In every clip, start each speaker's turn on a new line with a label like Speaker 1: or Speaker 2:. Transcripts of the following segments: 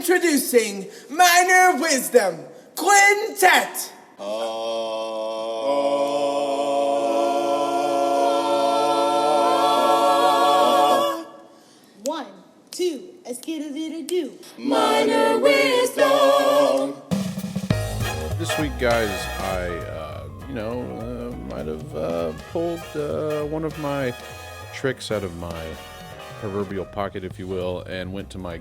Speaker 1: Introducing Minor Wisdom Quintet.
Speaker 2: 1, 2, a skidoo-doo.
Speaker 3: Minor Wisdom.
Speaker 4: This week, guys, I might have pulled one of my tricks out of my proverbial pocket, if you will, and went to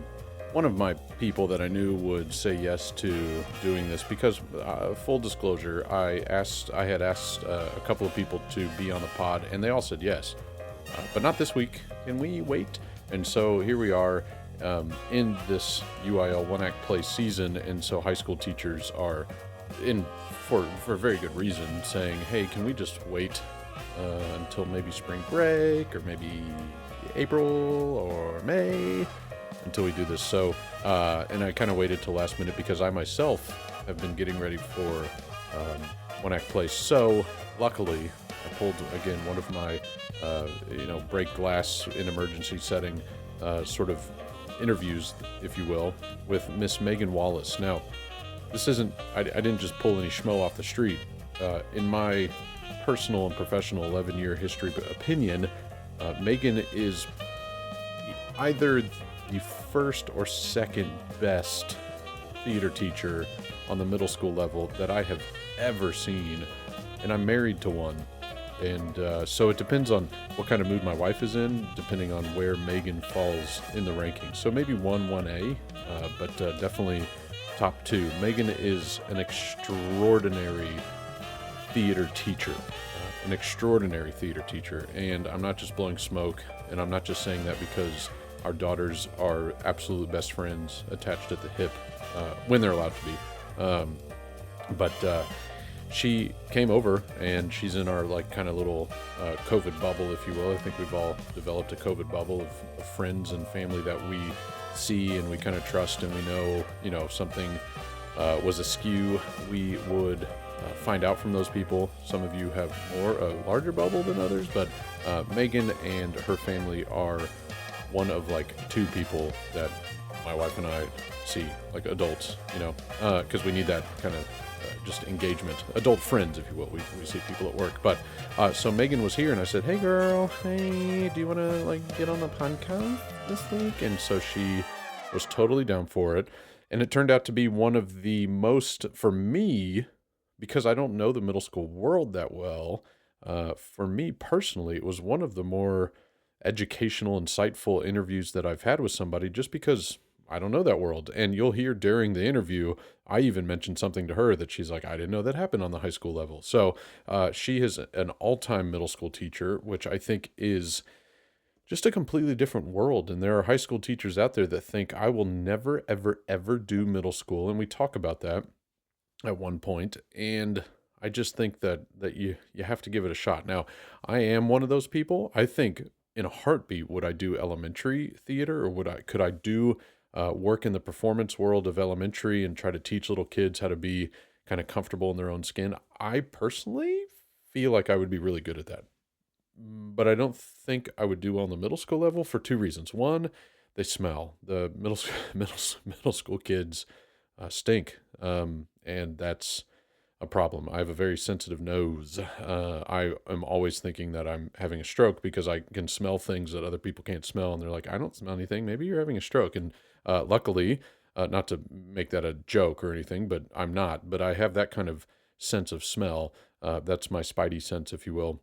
Speaker 4: one of my people that I knew would say yes to doing this, because full disclosure, I had asked a couple of people to be on the pod, and they all said yes, but not this week. Can we wait? And so here we are in this UIL one-act play season, and so high school teachers are for very good reason saying, hey, can we just wait until maybe spring break, or maybe April or May, until we do this. So, and I kind of waited till last minute because I myself have been getting ready for one act play. So luckily I pulled again one of my, break glass in emergency setting sort of interviews, if you will, with Miss Megan Wallace. Now, this isn't, I didn't just pull any schmo off the street. In my personal and professional 11-year history opinion, Megan is either the first or second best theater teacher on the middle school level that I have ever seen, and I'm married to one. And so it depends on what kind of mood my wife is in, depending on where Megan falls in the rankings. So maybe 1A, but definitely top 2. Megan is an extraordinary theater teacher. An extraordinary theater teacher, and I'm not just blowing smoke, and I'm not just saying that because our daughters are absolute best friends attached at the hip when they're allowed to be. But she came over, and she's in our kind of little COVID bubble, if you will. I think we've all developed a COVID bubble of friends and family that we see and we kind of trust, and we know, if something was askew, we would find out from those people. Some of you have a larger bubble than others, but Megan and her family are one of 2 people that my wife and I see, adults, because we need that kind of just engagement, adult friends, if you will. We see people at work. But so Megan was here, and I said, hey girl, hey, do you want to get on the podcast this week? And so she was totally down for it, and it turned out to be one of the most, for me, because I don't know the middle school world that well, for me personally, it was one of the more educational, insightful interviews that I've had with somebody, just because I don't know that world. And you'll hear during the interview, I even mentioned something to her that she's like, I didn't know that happened on the high school level. So she is an all-time middle school teacher, which I think is just a completely different world. And there are high school teachers out there that think, I will never, ever, ever do middle school. And we talk about that at one point, and I just think that you have to give it a shot. Now, I am one of those people. I think in a heartbeat, would I do elementary theater, or could I do work in the performance world of elementary and try to teach little kids how to be kind of comfortable in their own skin? I personally feel like I would be really good at that, but I don't think I would do well on the middle school level for 2 reasons. One, they smell. The middle school kids stink. And that's a problem. I have a very sensitive nose. I am always thinking that I'm having a stroke because I can smell things that other people can't smell. And they're like, I don't smell anything. Maybe you're having a stroke. And luckily, not to make that a joke or anything, but I'm not. But I have that kind of sense of smell. That's my spidey sense, if you will.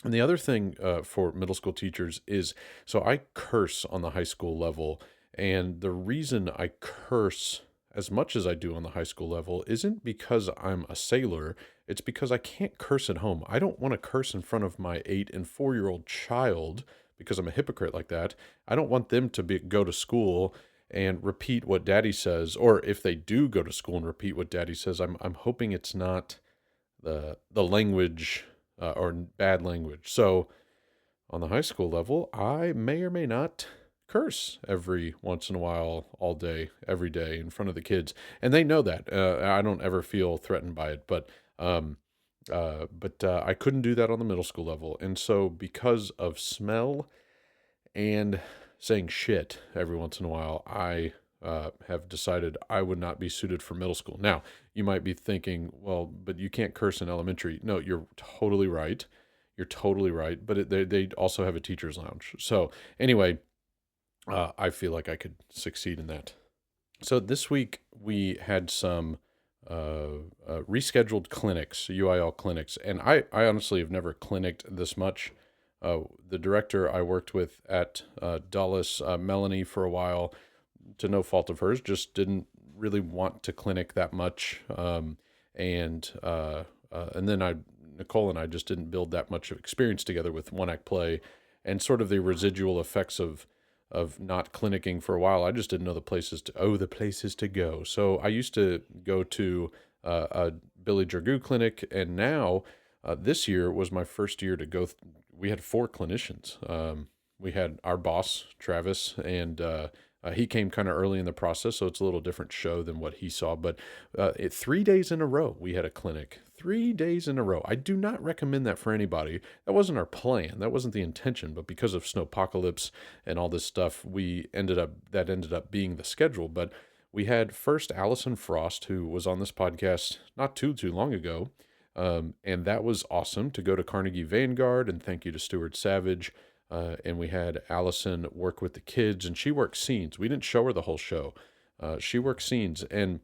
Speaker 4: And the other thing for middle school teachers is, so I curse on the high school level. And the reason I curse as much as I do on the high school level isn't because I'm a sailor. It's because I can't curse at home. I don't want to curse in front of my 8 and 4-year-old child because I'm a hypocrite like that. I don't want them to go to school and repeat what daddy says, or if they do go to school and repeat what daddy says, I'm hoping it's not the language or bad language. So on the high school level, I may or may not curse every once in a while, all day, every day in front of the kids. And they know that. I don't ever feel threatened by it, but I couldn't do that on the middle school level. And so because of smell and saying shit every once in a while, I have decided I would not be suited for middle school. Now, you might be thinking, well, but you can't curse in elementary. No, you're totally right. You're totally right. But they also have a teacher's lounge. So anyway, I feel like I could succeed in that. So this week we had some rescheduled clinics, UIL clinics, and I honestly have never clinicked this much. The director I worked with at Dulles, Melanie, for a while, to no fault of hers, just didn't really want to clinic that much, and then Nicole and I just didn't build that much of experience together with one act play, and sort of the residual effects of not clinicking for a while. I just didn't know the places to go. So I used to go to a Billy Dragoo clinic, and now this year was my first year to go. We had 4 clinicians. We had our boss, Travis, and he came kind of early in the process, so it's a little different show than what he saw. But 3 days in a row, we had a clinic. 3 days in a row. I do not recommend that for anybody. That wasn't our plan. That wasn't the intention. But because of snowpocalypse and all this stuff, ended up being the schedule. But we had first Allison Frost, who was on this podcast not too long ago. And that was awesome to go to Carnegie Vanguard, and thank you to Stuart Savage. And we had Allison work with the kids, and she worked scenes. We didn't show her the whole show. She worked scenes, and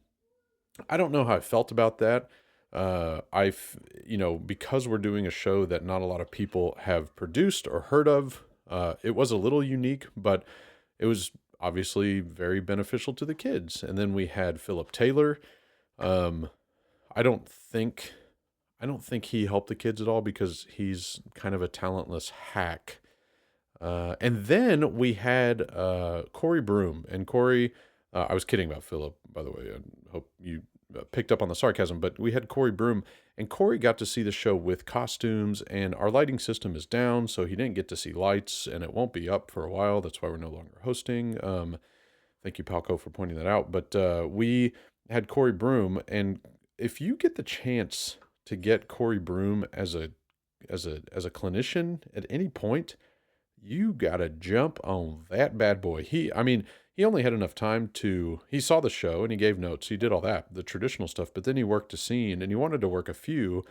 Speaker 4: I don't know how I felt about that. Because we're doing a show that not a lot of people have produced or heard of, it was a little unique, but it was obviously very beneficial to the kids. And then we had Philip Taylor. I don't think he helped the kids at all because he's kind of a talentless hack. And then we had Corey Broom. And Corey, I was kidding about Philip, by the way. I hope you picked up on the sarcasm. But we had Corey Broom. And Corey got to see the show with costumes. And our lighting system is down, so he didn't get to see lights. And it won't be up for a while. That's why we're no longer hosting. Thank you, Palco, for pointing that out. But we had Corey Broom. And if you get the chance to get Corey Broom as a clinician at any point, you gotta jump on that bad boy. He only had enough time he saw the show and he gave notes. He did all that, the traditional stuff, but then he worked a scene and he wanted to work a few,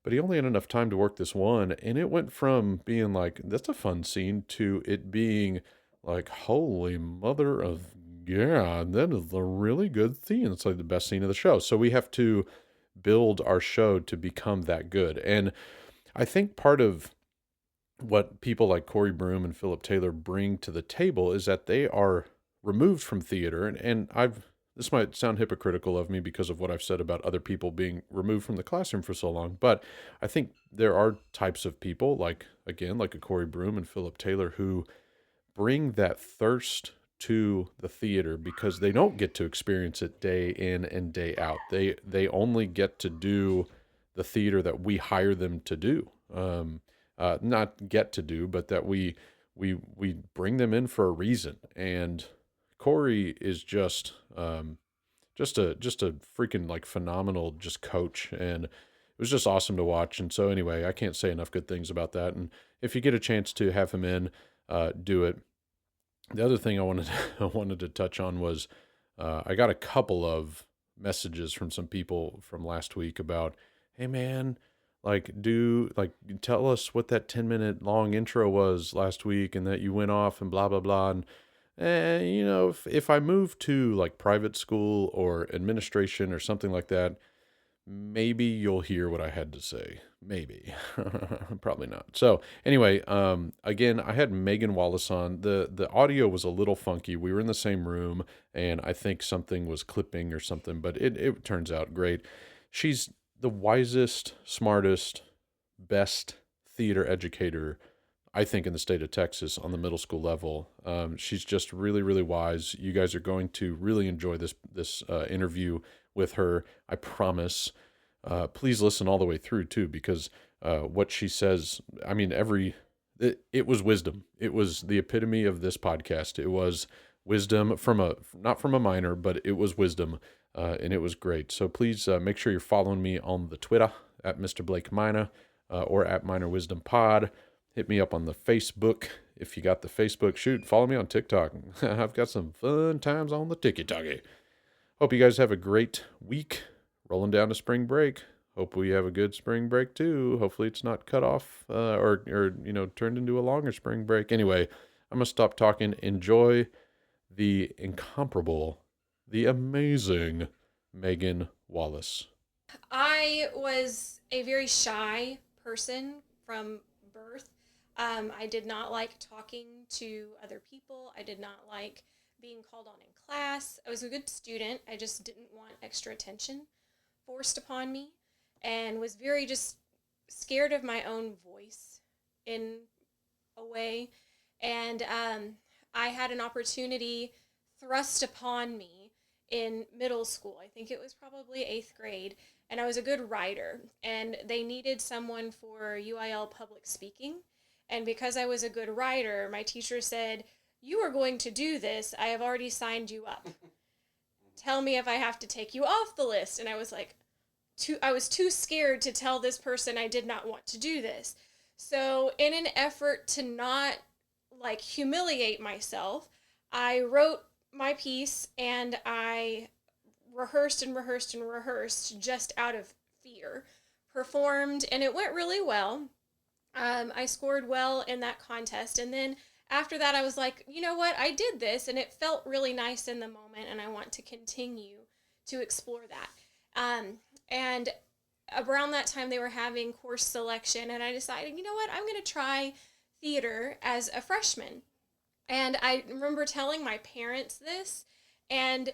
Speaker 4: but he only had enough time to work this one. And it went from being like, that's a fun scene, to it being like, holy mother of God, that is a really good scene. It's like the best scene of the show. So we have to build our show to become that good. And I think part of what people like Corey Broom and Philip Taylor bring to the table is that they are removed from theater. And this might sound hypocritical of me because of what I've said about other people being removed from the classroom for so long, but I think there are types of people like a Corey Broom and Philip Taylor who bring that thirst to the theater because they don't get to experience it day in and day out. They only get to do the theater that we hire them to do. Not get to do, but that we bring them in for a reason. And Corey is just a freaking like phenomenal just coach, and it was just awesome to watch. And so anyway, I can't say enough good things about that. And if you get a chance to have him in, do it. The other thing I wanted to touch on was I got a couple of messages from some people from last week about, hey man, tell us what that 10-minute long intro was last week and that you went off and blah, blah, blah. And, if I move to like private school or administration or something like that, maybe you'll hear what I had to say. Maybe. Probably not. So anyway, again, I had Megan Wallace on. The audio was a little funky. We were in the same room and I think something was clipping or something, but it turns out great. She's the wisest, smartest, best theater educator, I think, in the state of Texas on the middle school level. She's just really, really wise. You guys are going to really enjoy this interview with her, I promise. Please listen all the way through too, because what she says, I mean, it was wisdom. It was the epitome of this podcast. It was wisdom not from a minor, but it was wisdom. And it was great. So please make sure you're following me on the Twitter at Mr. Blake Minor or at Minor Wisdom Pod. Hit me up on the Facebook If you got the Facebook, shoot, follow me on TikTok. I've got some fun times on the TikTok. Hope you guys have a great week. Rolling down to spring break. Hope we have a good spring break too. Hopefully it's not cut off or turned into a longer spring break. Anyway, I'm going to stop talking. Enjoy the incomparable, the amazing Megan Wallace.
Speaker 5: I was a very shy person from birth. I did not like talking to other people. I did not like being called on in class. I was a good student. I just didn't want extra attention forced upon me, and was very just scared of my own voice in a way. And I had an opportunity thrust upon me in middle school. I think it was probably 8th grade, and I was a good writer, and they needed someone for UIL public speaking. And because I was a good writer, my teacher said, "You are going to do this. I have already signed you up. Tell me if I have to take you off the list." And I was like, I was too scared to tell this person I did not want to do this. So in an effort to not humiliate myself, I wrote my piece, and I rehearsed and rehearsed and rehearsed just out of fear. Performed, and it went really well. I scored well in that contest, and then after that I was like, you know what, I did this, and it felt really nice in the moment, and I want to continue to explore that. And around that time they were having course selection, and I decided, you know what, I'm going to try theater as a freshman. And I remember telling my parents this, and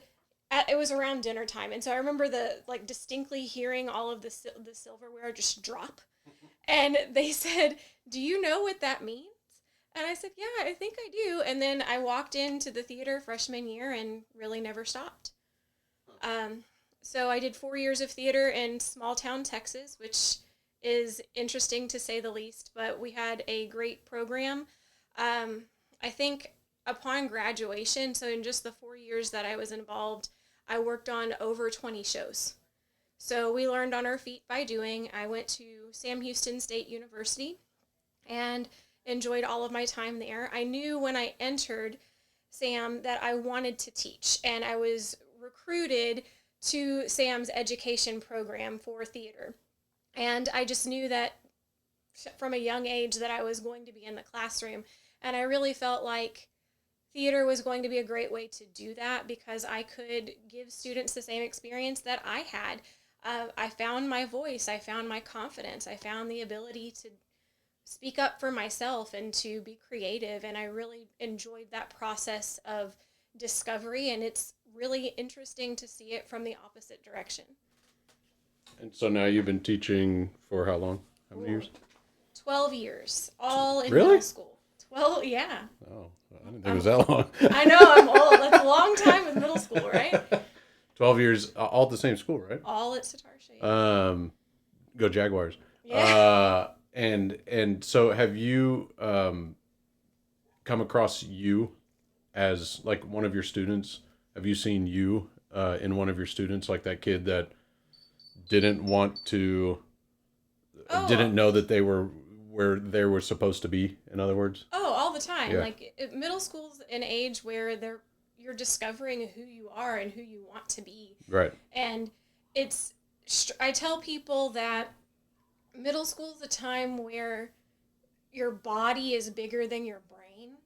Speaker 5: it was around dinner time, and so I remember distinctly hearing all of the silverware just drop, and they said, "Do you know what that means?" And I said, "Yeah, I think I do." And then I walked into the theater freshman year and really never stopped. So I did 4 years of theater in small town Texas, which is interesting to say the least, but we had a great program. I think upon graduation, so in just the 4 years that I was involved, I worked on over 20 shows. So we learned on our feet by doing. I went to Sam Houston State University and enjoyed all of my time there. I knew when I entered Sam that I wanted to teach, and I was recruited to Sam's education program for theater. And I just knew that from a young age that I was going to be in the classroom. And I really felt like theater was going to be a great way to do that, because I could give students the same experience that I had. I found my voice, I found my confidence, I found the ability to speak up for myself and to be creative, and I really enjoyed that process of discovery, and it's really interesting to see it from the opposite direction.
Speaker 4: And so now you've been teaching for how long? How many years?
Speaker 5: 12 years, all in
Speaker 4: Really?
Speaker 5: middle school. 12, yeah.
Speaker 4: Oh, I didn't think it was that long.
Speaker 5: I know, I'm old. That's a long time with middle school, right?
Speaker 4: 12 years, all at the same school, right?
Speaker 5: All at Sitar Shade.
Speaker 4: Go Jaguars.
Speaker 5: Yeah.
Speaker 4: And so have you come across you as like one of your students? Have you seen you in one of your students, like that kid that didn't want to, didn't know that they were where they were supposed to be, in other words?
Speaker 5: Oh, all the time.
Speaker 4: Yeah.
Speaker 5: Like middle school's an age where you're discovering who you are and who you want to be.
Speaker 4: Right.
Speaker 5: And I tell people that middle school is a time where your body is bigger than your brain.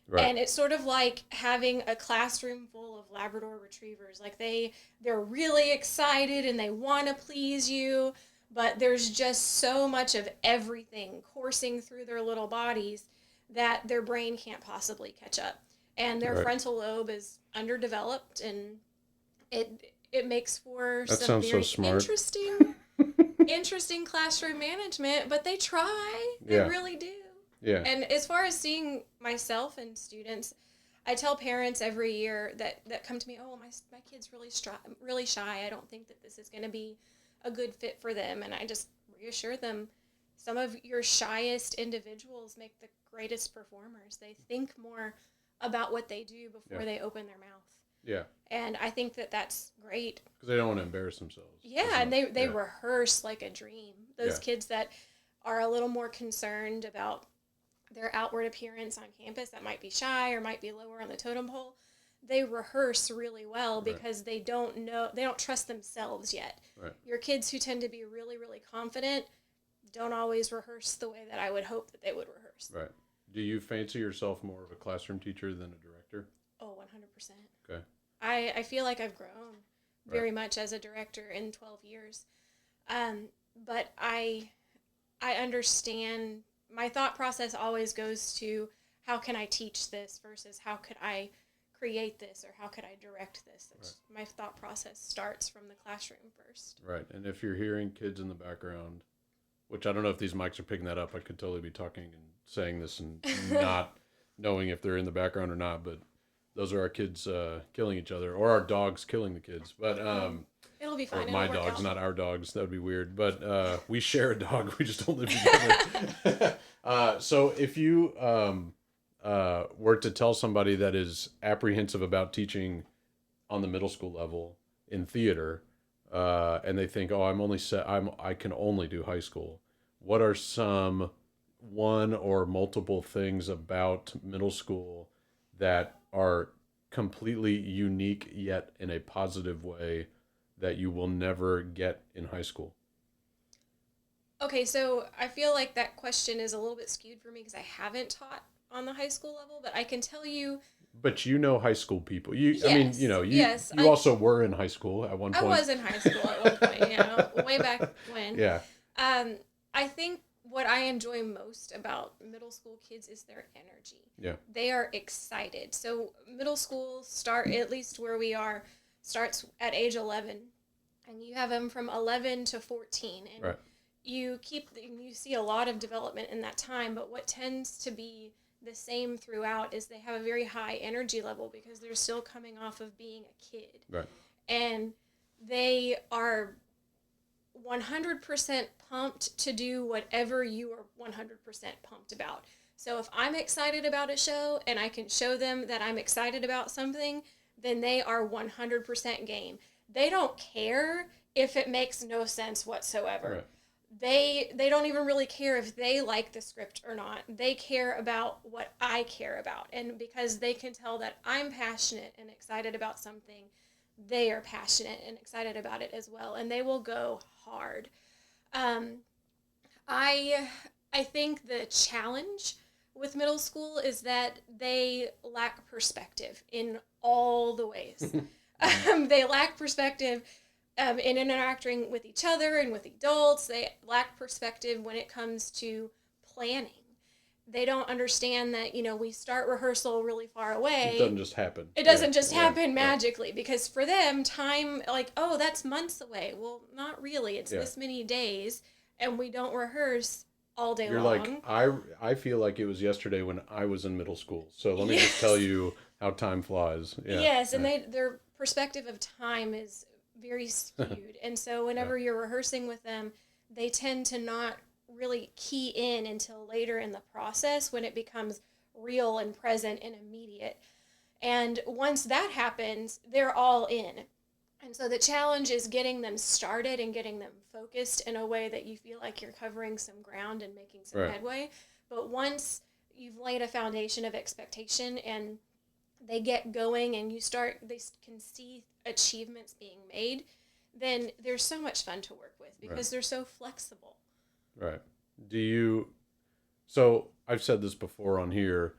Speaker 4: Right.
Speaker 5: And it's sort of like having a classroom full of Labrador retrievers. Like they're really excited and they want to please you, but there's just so much of everything coursing through their little bodies that their brain can't possibly catch up. And their
Speaker 4: Right.
Speaker 5: frontal lobe is underdeveloped, and it makes for
Speaker 4: That
Speaker 5: some
Speaker 4: sounds so
Speaker 5: very
Speaker 4: smart.
Speaker 5: interesting classroom management, but they try. They
Speaker 4: Yeah.
Speaker 5: really do.
Speaker 4: Yeah.
Speaker 5: And as far as seeing myself and students, I tell parents every year that come to me, "Oh, my kid's really shy. I don't think that this is going to be a good fit for them." And I just reassure them, some of your shyest individuals make the greatest performers. They think more about what they do before they open their mouth.
Speaker 4: Yeah.
Speaker 5: And I think that that's great.
Speaker 4: Because they don't want to embarrass themselves.
Speaker 5: Yeah, and they rehearse like a dream. Those
Speaker 4: Yeah.
Speaker 5: kids that are a little more concerned about their outward appearance on campus that might be shy or might be lower on the totem pole, they rehearse really well because they don't trust themselves yet.
Speaker 4: Right.
Speaker 5: Your kids who tend to be really, really confident don't always rehearse the way that I would hope that they would rehearse.
Speaker 4: Right. Do you fancy yourself more of a classroom teacher than a director?
Speaker 5: Oh, 100%.
Speaker 4: Okay.
Speaker 5: I feel like I've grown very much as a director in 12 years. But I understand, my thought process always goes to how can I teach this versus how could I create this or how could I direct this. My thought process starts from the classroom first.
Speaker 4: Right. And if you're hearing kids in the background, which I don't know if these mics are picking that up, I could totally be talking and saying this and not knowing if they're in the background or not, but those are our kids killing each other, or our dogs killing the kids. But
Speaker 5: it'll be fine.
Speaker 4: or my dogs, not our dogs. That would be weird. But we share a dog. We just don't live together. So if you were to tell somebody that is apprehensive about teaching on the middle school level in theater, and they think, oh, I can only do high school. What are some one or multiple things about middle school that are completely unique yet in a positive way that you will never get in high school?
Speaker 5: Okay, so I feel like that question is a little bit skewed for me because I haven't taught on the high school level, but I can tell you.
Speaker 4: But you know high school people.
Speaker 5: Yes,
Speaker 4: I mean, you also were in high school at one point.
Speaker 5: I was in high school at one point, way back when.
Speaker 4: Yeah.
Speaker 5: I think what I enjoy most about middle school kids is their energy.
Speaker 4: Yeah.
Speaker 5: They are excited. So middle school at least where we are, starts at age 11, and you have them from 11 to 14, and you see a lot of development in that time. But what tends to be the same throughout is they have a very high energy level because they're still coming off of being a kid.
Speaker 4: Right.
Speaker 5: And they are 100% pumped to do whatever you are 100% pumped about. So if I'm excited about a show and I can show them that I'm excited about something, then they are 100% game. They don't care if it makes no sense whatsoever.
Speaker 4: Right.
Speaker 5: They don't even really care if they like the script or not. They care about what I care about. And because they can tell that I'm passionate and excited about something, they are passionate and excited about it as well. And they will go hard. I think the challenge with middle school is that they lack perspective in all the ways. They lack perspective in interacting with each other and with adults. They lack perspective when it comes to planning. They don't understand that, we start rehearsal really far away.
Speaker 4: It doesn't just happen.
Speaker 5: It doesn't just happen magically, because for them, time, that's months away. Well, not really. It's this many days, and we don't rehearse all day long.
Speaker 4: You're like, I feel like it was yesterday when I was in middle school. So let me just tell you how time flies. Yeah.
Speaker 5: Yes, and their perspective of time is very skewed. And so whenever you're rehearsing with them, they tend to not really key in until later in the process when it becomes real and present and immediate. And once that happens, they're all in. And so the challenge is getting them started and getting them focused in a way that you feel like you're covering some ground and making some headway. But once you've laid a foundation of expectation and they get going and they can see achievements being made, then they're so much fun to work with because they're so flexible.
Speaker 4: Right. So I've said this before on here,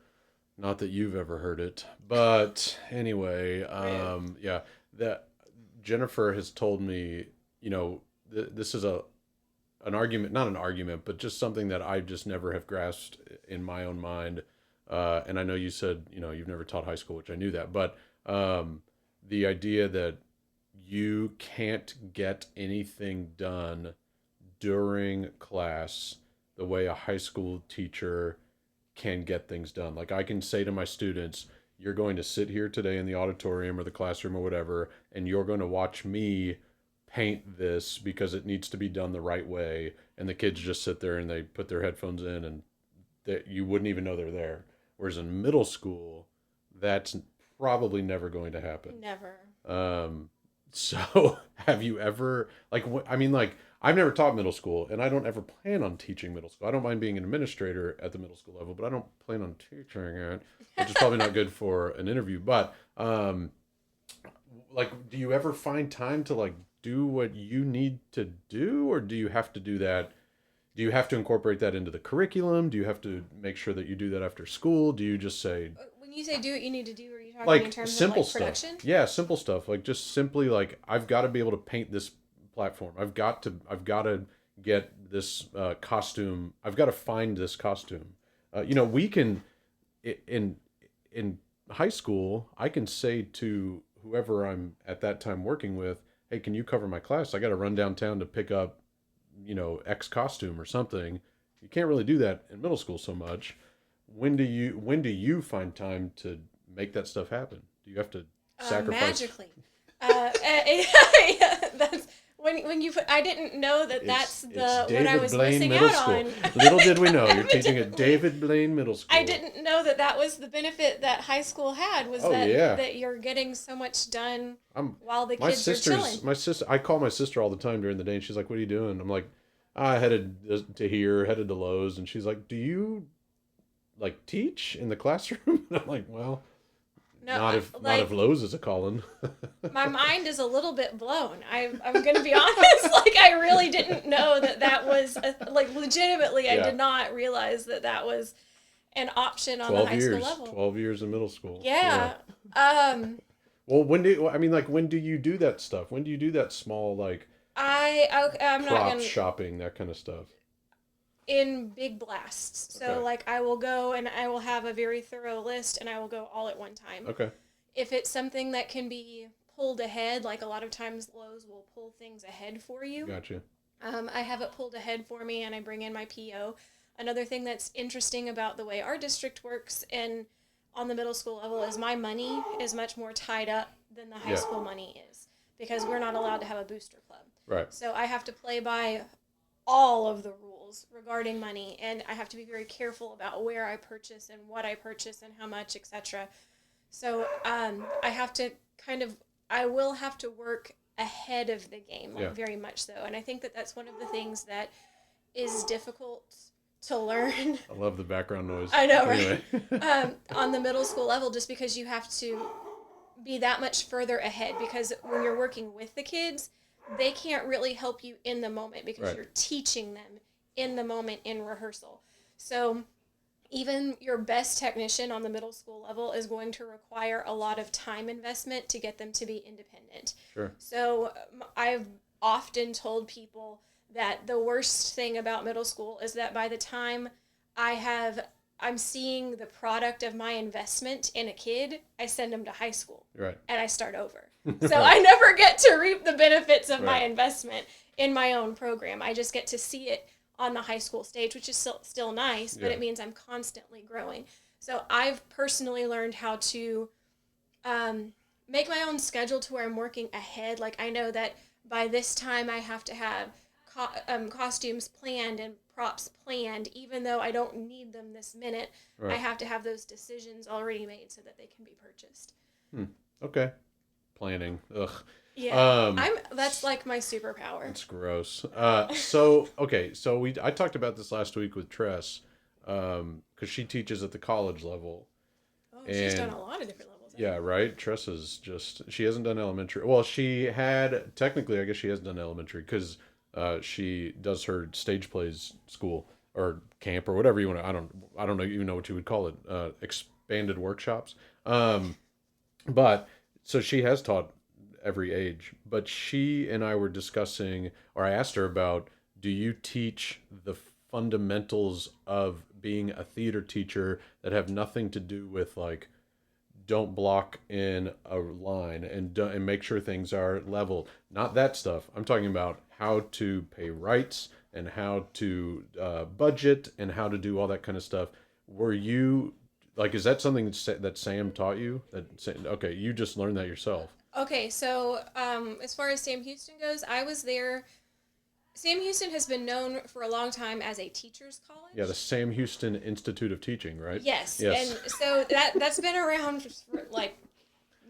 Speaker 4: not that you've ever heard it, but anyway, that Jennifer has told me, this is an argument, not an argument, but just something that I just never have grasped in my own mind. And I know you said, you've never taught high school, which I knew that, but the idea that you can't get anything done during class the way a high school teacher can get things done. Like, I can say to my students, you're going to sit here today in the auditorium or the classroom or whatever, and you're going to watch me paint this because it needs to be done the right way. And the kids just sit there and they put their headphones in, and you wouldn't even know they're there. Whereas in middle school, that's probably never going to happen.
Speaker 5: Never.
Speaker 4: So have you ever, I've never taught middle school, and I don't ever plan on teaching middle school. I don't mind being an administrator at the middle school level, but I don't plan on teaching it, which is probably not good for an interview. But like, do you ever find time to like do what you need to do, or do you have to do that? Do you have to incorporate that into the curriculum? Do you have to make sure that you do that after school? Do you just say,
Speaker 5: When you say do what you need to do, are you talking
Speaker 4: like,
Speaker 5: in terms
Speaker 4: simple
Speaker 5: of like
Speaker 4: stuff?
Speaker 5: production?
Speaker 4: Yeah, simple stuff. Like just simply like, I've got to be able to paint this platform. I've got to get this costume. I've got to find this costume. We can in high school, I can say to whoever I'm at that time working with, hey, can you cover my class? I got to run downtown to pick up, X costume or something. You can't really do that in middle school so much. When do you find time to make that stuff happen? Do you have to sacrifice?
Speaker 5: Magically. Yeah, that's when you put. I didn't know that that's what I was
Speaker 4: Blaine
Speaker 5: missing
Speaker 4: Middle
Speaker 5: out
Speaker 4: School.
Speaker 5: on.
Speaker 4: Little did we know you're teaching at David Blaine Middle School.
Speaker 5: I didn't know that was the benefit that high school had was that you're getting so much done while the kids are chilling.
Speaker 4: My sister, I call my sister all the time during the day, and she's like, "What are you doing?" I'm like, "I headed to here, headed to Lowe's," and she's like, "Do you like teach in the classroom?" And I'm like, "Well,
Speaker 5: no,
Speaker 4: not if Lowe's is a calling."
Speaker 5: My mind is a little bit blown. I'm going to be honest. Like, I really didn't know that was legitimately. I did not realize that was an option on the high school level.
Speaker 4: 12 years in middle school.
Speaker 5: Yeah.
Speaker 4: Well, when do you do that stuff? When do you do that small
Speaker 5: I'm not
Speaker 4: prop shopping, that kind of stuff?
Speaker 5: In big blasts. So
Speaker 4: Okay.
Speaker 5: I will go and I will have a very thorough list and I will go all at one time.
Speaker 4: Okay.
Speaker 5: If it's something that can be pulled ahead, like a lot of times Lowe's will pull things ahead for you.
Speaker 4: Gotcha.
Speaker 5: I have it pulled ahead for me and I bring in my PO. Another thing that's interesting about the way our district works and on the middle school level is my money is much more tied up than the high school money is because we're not allowed to have a booster club.
Speaker 4: Right.
Speaker 5: So I have to play by all of the rules regarding money and I have to be very careful about where I purchase and what I purchase and how much, etc. So I will have to work ahead of the game, very much so. And I think that's one of the things that is difficult to learn.
Speaker 4: I love the background noise.
Speaker 5: I know,
Speaker 4: anyway.
Speaker 5: right? On the middle school level, just because you have to be that much further ahead because when you're working with the kids, they can't really help you in the moment because you're teaching them in the moment in rehearsal. So even your best technician on the middle school level is going to require a lot of time investment to get them to be independent.
Speaker 4: Sure.
Speaker 5: So I've often told people that the worst thing about middle school is that by the time I'm seeing the product of my investment in a kid, I send them to high school.
Speaker 4: Right.
Speaker 5: And I start over. So I never get to reap the benefits of my investment in my own program. I just get to see it on the high school stage, which is still nice, but it means I'm constantly growing. So I've personally learned how to make my own schedule to where I'm working ahead. Like I know that by this time I have to have costumes planned and props planned, even though I don't need them this minute. Right. I have to have those decisions already made so that they can be purchased.
Speaker 4: Okay. Planning. Ugh.
Speaker 5: Yeah. That's like my superpower.
Speaker 4: It's gross. So I talked about this last week with Tress, because she teaches at the college level.
Speaker 5: Oh, she's done a lot of different levels.
Speaker 4: Yeah, right. Tress is she hasn't done elementary. Well, she had technically, I guess she hasn't done elementary because she does her stage plays school or camp or whatever you want to. I don't even know what you would call it. Expanded workshops. But so she has taught every age. But she and I were discussing, or I asked her about, do you teach the fundamentals of being a theater teacher that have nothing to do with like, don't block in a line and make sure things are level. Not that stuff. I'm talking about how to pay rights and how to budget and how to do all that kind of stuff. Were you like, is that something that Sam taught you? Okay, you just learned that yourself.
Speaker 5: Okay, so as far as Sam Houston goes, I was there. Sam Houston has been known for a long time as a teacher's college.
Speaker 4: Yeah, the Sam Houston Institute of Teaching, right?
Speaker 5: Yes.
Speaker 4: Yes.
Speaker 5: And so that's been around for like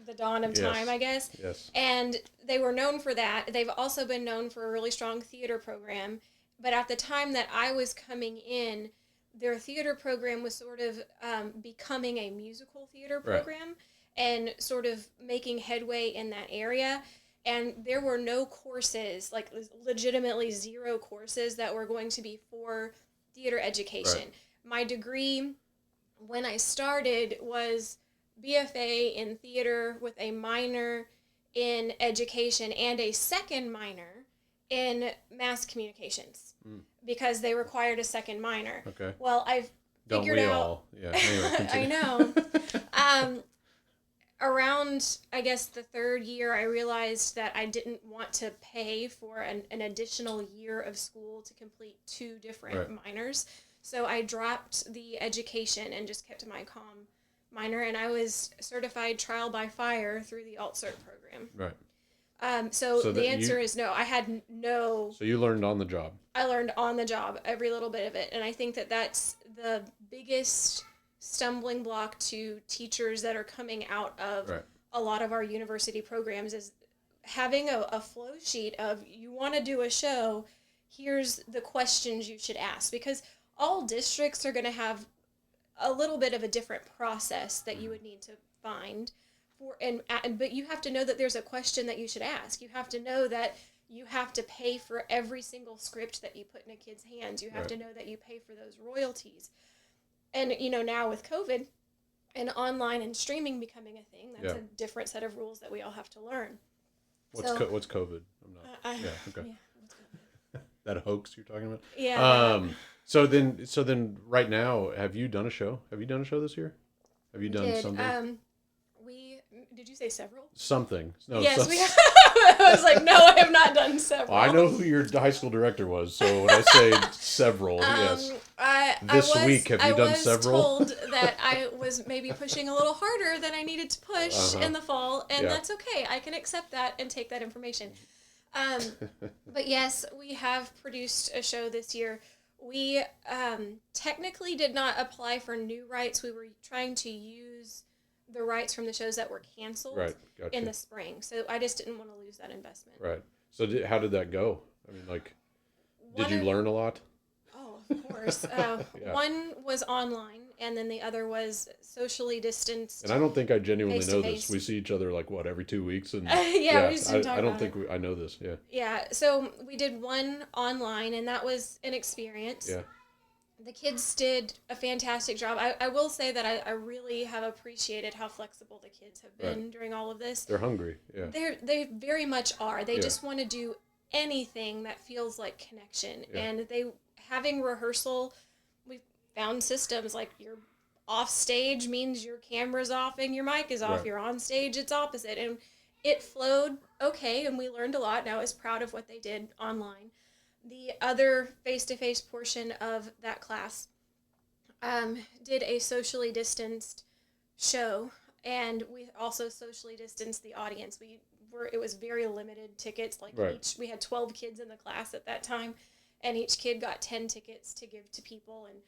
Speaker 5: the dawn of
Speaker 4: Yes.
Speaker 5: time, I guess.
Speaker 4: Yes.
Speaker 5: And they were known for that. They've also been known for a really strong theater program. But at the time that I was coming in, their theater program was sort of becoming a musical theater program and sort of making headway in that area. And there were no courses, like legitimately 0 courses that were going to be for theater education.
Speaker 4: Right.
Speaker 5: My degree, when I started, was BFA in theater with a minor in education and a second minor in mass communications because they required a second minor.
Speaker 4: Okay.
Speaker 5: Well, I've
Speaker 4: Don't
Speaker 5: figured
Speaker 4: we
Speaker 5: out.
Speaker 4: all? Yeah. Anyway,
Speaker 5: I
Speaker 4: continue.
Speaker 5: know. Around, I guess, the 3rd year, I realized that I didn't want to pay for an additional year of school to complete 2 different minors. So I dropped the education and just kept my comm minor, and I was certified trial by fire through the alt-cert program.
Speaker 4: Right.
Speaker 5: So
Speaker 4: So
Speaker 5: the answer is no. I had no...
Speaker 4: So you learned on the job.
Speaker 5: I learned on the job, every little bit of it. And I think that that's the biggest stumbling block to teachers that are coming out of a lot of our university programs is having a flow sheet of, you want to do a show, here's the questions you should ask. Because all districts are going to have a little bit of a different process that you would need to find. But you have to know that there's a question that you should ask. You have to know that you have to pay for every single script that you put in a kid's hands. You have to know that you pay for those royalties. And, now with COVID and online and streaming becoming a thing, that's a different set of rules that we all have to learn.
Speaker 4: What's COVID? I'm not. Okay.
Speaker 5: Yeah,
Speaker 4: that hoax you're talking about?
Speaker 5: Yeah.
Speaker 4: So then right now, have you done a show? Have you done a show this year? Have you done something?
Speaker 5: Did you say several?
Speaker 4: Something. No,
Speaker 5: Yes, we have. I was like, no, I have not done several.
Speaker 4: I know who your high school director was, so when I say several, yes. This week, have you done several?
Speaker 5: I was told that I was maybe pushing a little harder than I needed to push in the fall, and that's okay. I can accept that and take that information. But yes, we have produced a show this year. We technically did not apply for new rights. We were trying to use the rights from the shows that were canceled in the spring. So I just didn't want to lose that investment.
Speaker 4: Right. So how did that go? I mean, did you learn a lot?
Speaker 5: Oh, of course. One was online, and then the other was socially distanced.
Speaker 4: And I don't think I genuinely know this. We see each other every 2 weeks, and
Speaker 5: we just didn't talk
Speaker 4: I don't
Speaker 5: about
Speaker 4: think I know this. Yeah.
Speaker 5: Yeah. So we did one online, and that was an experience.
Speaker 4: Yeah.
Speaker 5: The kids did a fantastic job. I will say that I really have appreciated how flexible the kids have been during all of this.
Speaker 4: They're hungry. Yeah.
Speaker 5: They very much are. They just want to do anything that feels like connection.
Speaker 4: Yeah.
Speaker 5: And having rehearsal, we found systems like you're off stage means your camera's off and your mic is off.
Speaker 4: Right.
Speaker 5: You're on stage, it's opposite. And it flowed okay, and we learned a lot, and I was proud of what they did online. The other face-to-face portion of that class did a socially distanced show, and we also socially distanced the audience. It was very limited tickets. We had 12 kids in the class at that time, and each kid got 10 tickets to give to people, and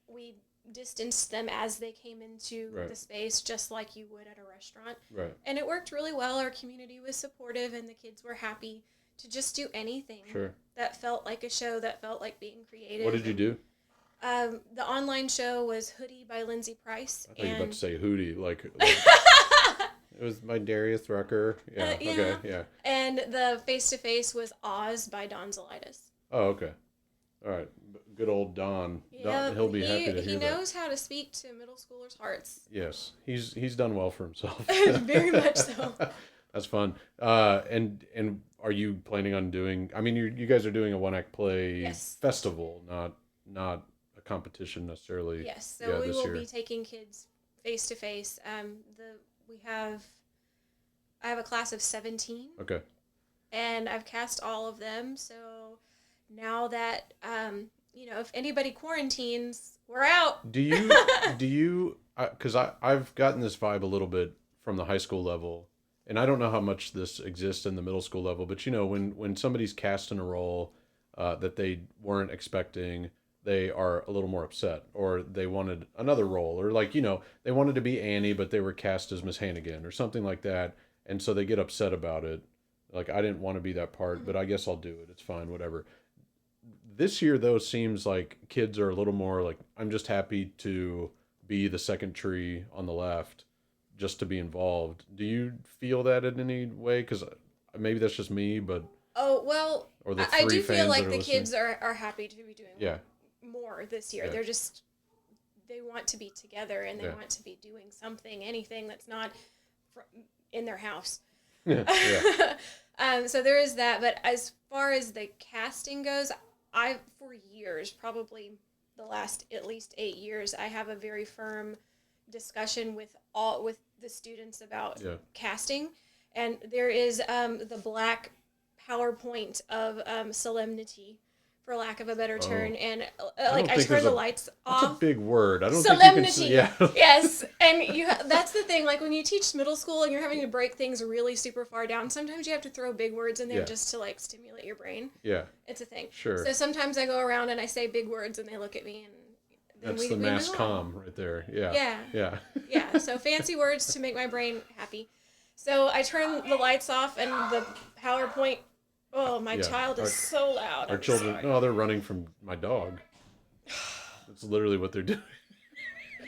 Speaker 5: we distanced them as they came into the space, just like you would at a restaurant.
Speaker 4: Right.
Speaker 5: And it worked really well. Our community was supportive, and the kids were happy to just do anything that felt like a show, that felt like being creative.
Speaker 4: What did you do?
Speaker 5: The online show was Hoodie by Lindsay Price.
Speaker 4: I thought you were about to say Hootie, it was by Darius Rucker. Yeah. Okay. Yeah.
Speaker 5: And the face-to-face was Oz by Don Zelitis.
Speaker 4: Oh, okay. All right. Good old Don.
Speaker 5: Yeah,
Speaker 4: He'll be happy to hear
Speaker 5: He
Speaker 4: that.
Speaker 5: knows how to speak to middle schoolers' hearts.
Speaker 4: Yes. He's done well for himself.
Speaker 5: Very much so.
Speaker 4: That's fun. And are you planning on doing? I mean, you guys are doing a one-act play festival, not a competition necessarily.
Speaker 5: Yes. So we will be taking kids face to face. I have a class of 17.
Speaker 4: Okay.
Speaker 5: And I've cast all of them. So now that if anybody quarantines, we're out.
Speaker 4: Do you? Because I've gotten this vibe a little bit from the high school level. And I don't know how much this exists in the middle school level, but when somebody's cast in a role that they weren't expecting, they are a little more upset, or they wanted another role, or like, they wanted to be Annie, but they were cast as Miss Hannigan or something like that. And so they get upset about it. Like, I didn't want to be that part, but I guess I'll do it. It's fine, whatever. This year, though, seems like kids are a little more like, I'm just happy to be the second tree on the left, just to be involved. Do you feel that in any way? Because maybe that's just me, but...
Speaker 5: Oh, well,
Speaker 4: or the
Speaker 5: I
Speaker 4: three
Speaker 5: do feel
Speaker 4: fans
Speaker 5: like
Speaker 4: that are
Speaker 5: the
Speaker 4: listening.
Speaker 5: kids are happy to be doing
Speaker 4: Yeah.
Speaker 5: more this year.
Speaker 4: Yeah.
Speaker 5: They want to be together, and they
Speaker 4: Yeah.
Speaker 5: want to be doing something, anything that's not in their house.
Speaker 4: Yeah.
Speaker 5: So there is that. But as far as the casting goes, for years, probably the last at least 8 years, I have a very firm discussion with the students about casting, and there is the black PowerPoint of solemnity, for lack of a better term, and I turn the lights off.
Speaker 4: That's a big word. I don't
Speaker 5: Solemnity.
Speaker 4: think you can.
Speaker 5: Yes, and that's the thing. Like when you teach middle school and you're having to break things really super far down, sometimes you have to throw big words in there just to like stimulate your brain.
Speaker 4: Yeah.
Speaker 5: It's a thing.
Speaker 4: Sure.
Speaker 5: So sometimes I go around and I say big words and they look at me and then
Speaker 4: That's the mass comm right there. Yeah.
Speaker 5: Yeah.
Speaker 4: Yeah.
Speaker 5: Yeah. So fancy words to make my brain happy. So I turn the lights off and the PowerPoint. Oh, my child is so loud.
Speaker 4: Our children, they're running from my dog. That's literally what they're doing.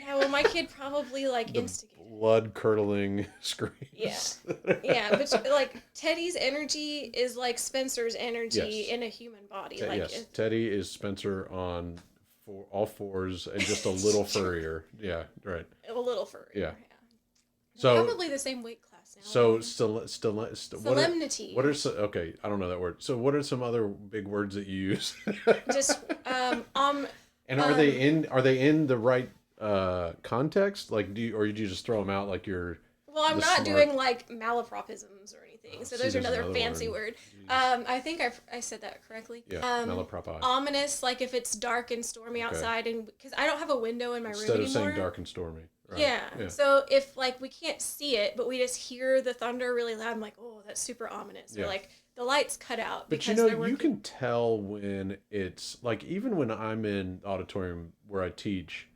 Speaker 5: Yeah, well, my kid probably instigated.
Speaker 4: Blood curdling screams.
Speaker 5: Yeah. Yeah, but like Teddy's energy is like Spencer's energy in a human body.
Speaker 4: Yes, Teddy is Spencer on all fours and just a little furrier. Yeah, right.
Speaker 5: A little furrier.
Speaker 4: Yeah.
Speaker 5: So probably the same weight class now.
Speaker 4: So
Speaker 5: solemnity.
Speaker 4: What are okay? I don't know that word. So what are some other big words that you use?
Speaker 5: Just
Speaker 4: And are they in the right context? Like, do you just throw them out like you're?
Speaker 5: Well, I'm not doing like malapropisms or anything. So there's another fancy word. I think I said that correctly.
Speaker 4: Yeah, malapropi.
Speaker 5: Ominous, like if it's dark and stormy outside, and because I don't have a window in my room
Speaker 4: Instead of
Speaker 5: anymore.
Speaker 4: saying dark and stormy. Right.
Speaker 5: Yeah. So if like we can't see it, but we just hear the thunder really loud, I'm like, oh, that's super ominous. Or like the lights cut out.
Speaker 4: But you can tell when it's like, even when I'm in the auditorium where I teach,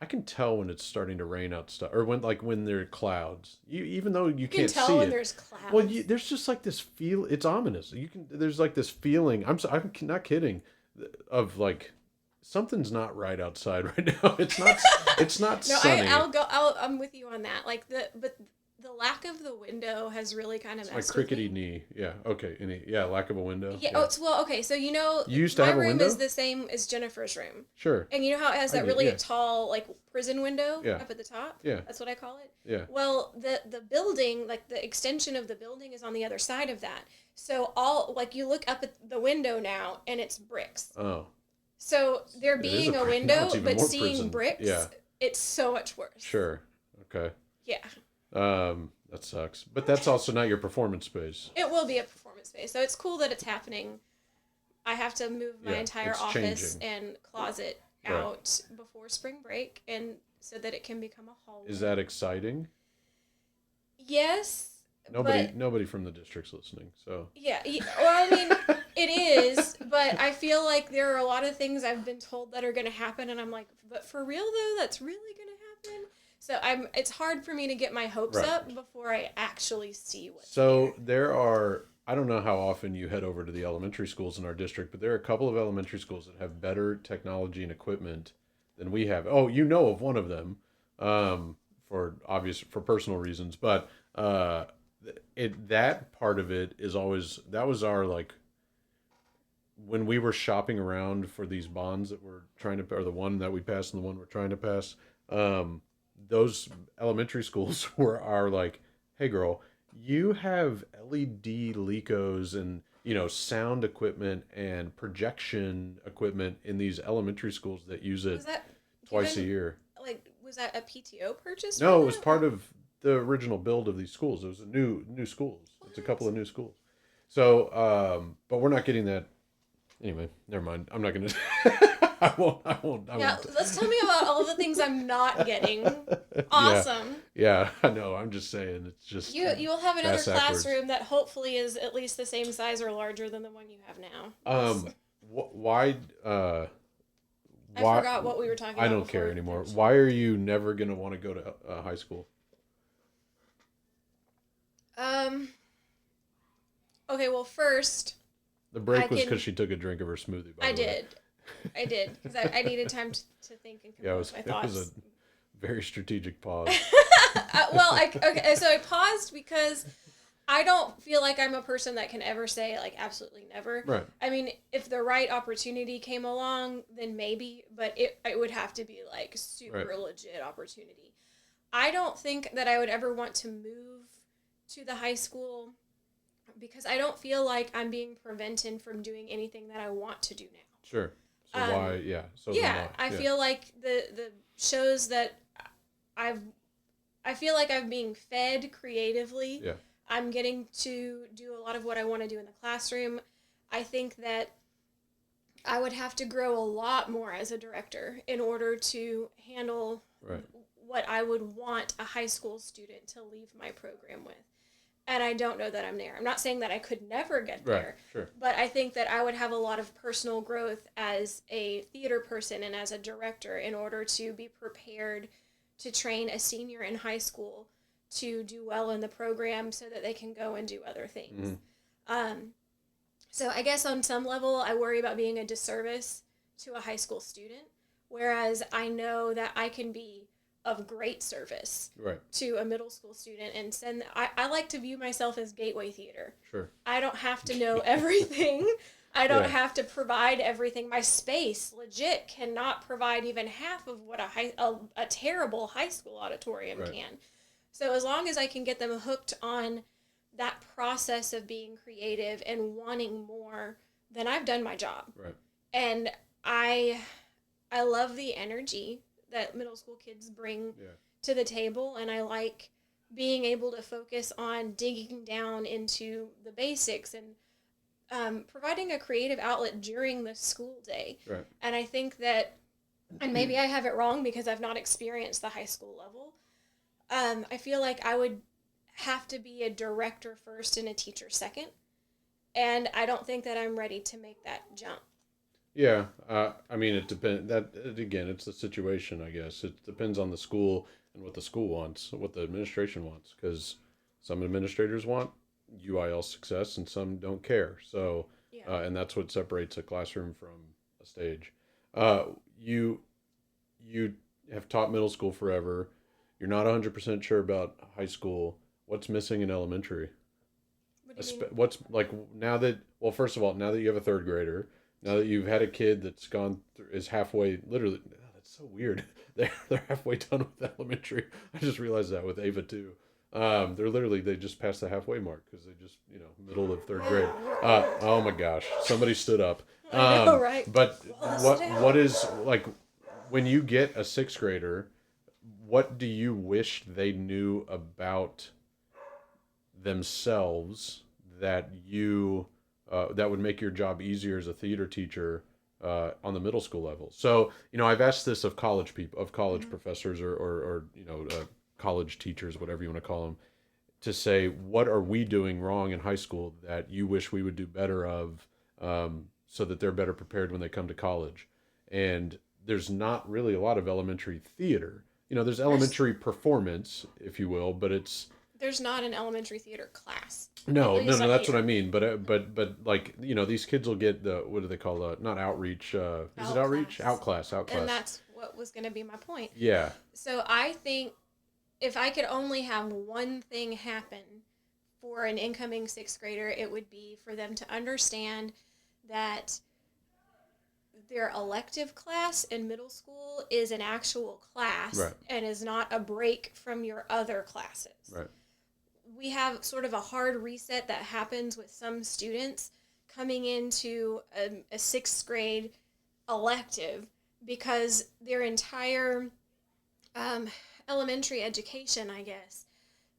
Speaker 4: I can tell when it's starting to rain outside, or when there are clouds. Even though you can't see it. You can tell when
Speaker 5: there's clouds.
Speaker 4: Well, there's just like this feel. It's ominous. There's like this feeling. I'm not kidding. Of like, something's not right outside right now. It's not. It's not
Speaker 5: no,
Speaker 4: sunny.
Speaker 5: I'm with you on that. Like the lack of the window has really kind of messed
Speaker 4: like crickety
Speaker 5: with me.
Speaker 4: knee. Yeah. Okay. Lack of a window.
Speaker 5: Yeah. Oh, well, okay. So you
Speaker 4: used to have a window?
Speaker 5: My room is the same as Jennifer's room.
Speaker 4: Sure.
Speaker 5: And you know how it has that really tall like prison window up at the top?
Speaker 4: Yeah.
Speaker 5: That's what I call it.
Speaker 4: Yeah.
Speaker 5: Well, the building, like the extension of the building, is on the other side of that. So you look up at the window now, and it's bricks.
Speaker 4: Oh.
Speaker 5: So there being a window, but seeing
Speaker 4: prison.
Speaker 5: bricks, it's so much worse.
Speaker 4: Sure. Okay.
Speaker 5: Yeah.
Speaker 4: That sucks. But that's also not your performance space.
Speaker 5: It will be a performance space. So it's cool that it's happening. I have to move my entire office and closet out before spring break, and so that it can become a hallway.
Speaker 4: Is that exciting?
Speaker 5: Yes.
Speaker 4: Nobody from the district's listening, so.
Speaker 5: Yeah. Well, I mean, it is, but I feel like there are a lot of things I've been told that are going to happen, and I'm like, but for real though, that's really going to happen? So it's hard for me to get my hopes up before I actually see what's
Speaker 4: there are, I don't know how often you head over to the elementary schools in our district, but there are a couple of elementary schools that have better technology and equipment than we have. Oh, you know of one of them, for personal reasons, but that part of it is always, that was our, like, when we were shopping around for these bonds that we're trying to, or the one that we passed and the one we're trying to pass, those elementary schools are like, hey girl, you have LED Lecos and, sound equipment and projection equipment in these elementary schools that use it twice a year.
Speaker 5: Like, was that a PTO purchase?
Speaker 4: No, it was part of the original build of these schools. It was a new schools. What? It's a couple of new schools. So, but we're not getting that. Anyway, never mind. I'm not going to. I won't.
Speaker 5: Let's tell me about all the things I'm not getting. Awesome.
Speaker 4: Yeah, I know. I'm just saying. It's just.
Speaker 5: You will have another classroom that hopefully is at least the same size or larger than the one you have now. I forgot what we were talking about.
Speaker 4: I don't care anymore. Why are you never going to want to go to high school?
Speaker 5: Okay, well, first...
Speaker 4: The break was because she took a drink of her smoothie, by the way.
Speaker 5: I did. Because I needed time to think and compose my thoughts.
Speaker 4: It was a very strategic pause.
Speaker 5: So I paused because I don't feel like I'm a person that can ever say, like, absolutely never.
Speaker 4: Right.
Speaker 5: I mean, if the right opportunity came along, then maybe, but it would have to be, like, super legit opportunity. I don't think that I would ever want to move to the high school because I don't feel like I'm being prevented from doing anything that I want to do now.
Speaker 4: Sure. So why? Yeah. So
Speaker 5: yeah, I feel like the shows that I feel like I'm being fed creatively.
Speaker 4: Yeah.
Speaker 5: I'm getting to do a lot of what I want to do in the classroom. I think that I would have to grow a lot more as a director in order to handle what I would want a high school student to leave my program with. And I don't know that I'm there. I'm not saying that I could never get there.
Speaker 4: Sure.
Speaker 5: But I think that I would have a lot of personal growth as a theater person and as a director in order to be prepared to train a senior in high school to do well in the program so that they can go and do other things. So I guess on some level, I worry about being a disservice to a high school student, whereas I know that I can be of great service to a middle school student and send. I like to view myself as gateway theater.
Speaker 4: Sure.
Speaker 5: I don't have to know everything. I don't have to provide everything. My space legit cannot provide even half of what a terrible high school auditorium can. So as long as I can get them hooked on that process of being creative and wanting more, then I've done my job.
Speaker 4: Right.
Speaker 5: And I love the energy that middle school kids bring to the table, and I like being able to focus on digging down into the basics and providing a creative outlet during the school day.
Speaker 4: Right.
Speaker 5: And I think that, and maybe I have it wrong because I've not experienced the high school level, I feel like I would have to be a director first and a teacher second, and I don't think that I'm ready to make that jump.
Speaker 4: Yeah, I mean, it depends. Again, it's the situation, I guess. It depends on the school and what the school wants, what the administration wants, because some administrators want UIL success and some don't care. So, and that's what separates a classroom from a stage. You have taught middle school forever. You're not 100% sure about high school. What's missing in elementary?
Speaker 5: What do you mean?
Speaker 4: What's like now that? Well, first of all, now that you have a third grader. Now that you've had a kid that's gone through, is halfway, literally, that's so weird. They're halfway done with elementary. I just realized that with Ava too. They just passed the halfway mark because they just, middle of third grade. Oh my gosh, somebody stood up.
Speaker 5: I know, right?
Speaker 4: But what is, like, when you get a sixth grader, what do you wish they knew about themselves that that would make your job easier as a theater teacher on the middle school level? So, I've asked this of college people, of college professors or college teachers, whatever you want to call them, to say, what are we doing wrong in high school that you wish we would do better of so that they're better prepared when they come to college? And there's not really a lot of elementary theater. There's elementary performance, if you will, but there's
Speaker 5: not an elementary theater class.
Speaker 4: No, that's what I mean. But like, these kids will get what do they call not outreach? Is it outreach? Outclass.
Speaker 5: And that's what was going to be my point.
Speaker 4: Yeah.
Speaker 5: So I think if I could only have one thing happen for an incoming sixth grader, it would be for them to understand that their elective class in middle school is an actual class and is not a break from your other classes.
Speaker 4: Right.
Speaker 5: We have sort of a hard reset that happens with some students coming into a sixth grade elective because their entire elementary education, I guess,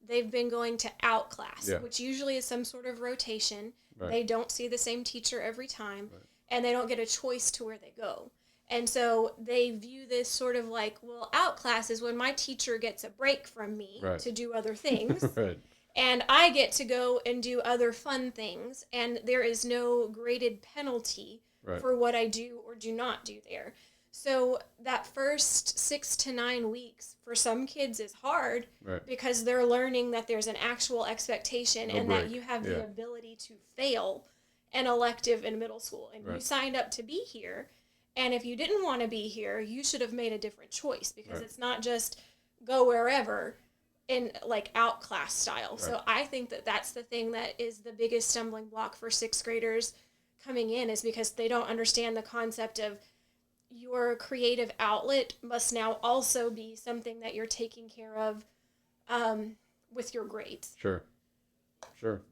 Speaker 5: they've been going to outclass, which usually is some sort of rotation. Right. They don't see the same teacher every time, and they don't get a choice to where they go. And so they view this sort of like, well, outclass is when my teacher gets a break from me to do other things. Right. And I get to go and do other fun things, and there is no graded penalty for what I do or do not do there. So that first 6 to 9 weeks for some kids is hard
Speaker 4: Right.
Speaker 5: because they're learning that there's an actual expectation and that
Speaker 4: break.
Speaker 5: you have
Speaker 4: Yeah.
Speaker 5: the ability to fail an elective in middle school. And you
Speaker 4: Right.
Speaker 5: signed up to be here. And if you didn't want to be here, you should have made a different choice because
Speaker 4: Right.
Speaker 5: it's not just go wherever in like outclass style.
Speaker 4: Right.
Speaker 5: So I think that that's the thing that is the biggest stumbling block for sixth graders coming in is because they don't understand the concept of your creative outlet must now also be something that you're taking care of with your grades.
Speaker 4: Sure.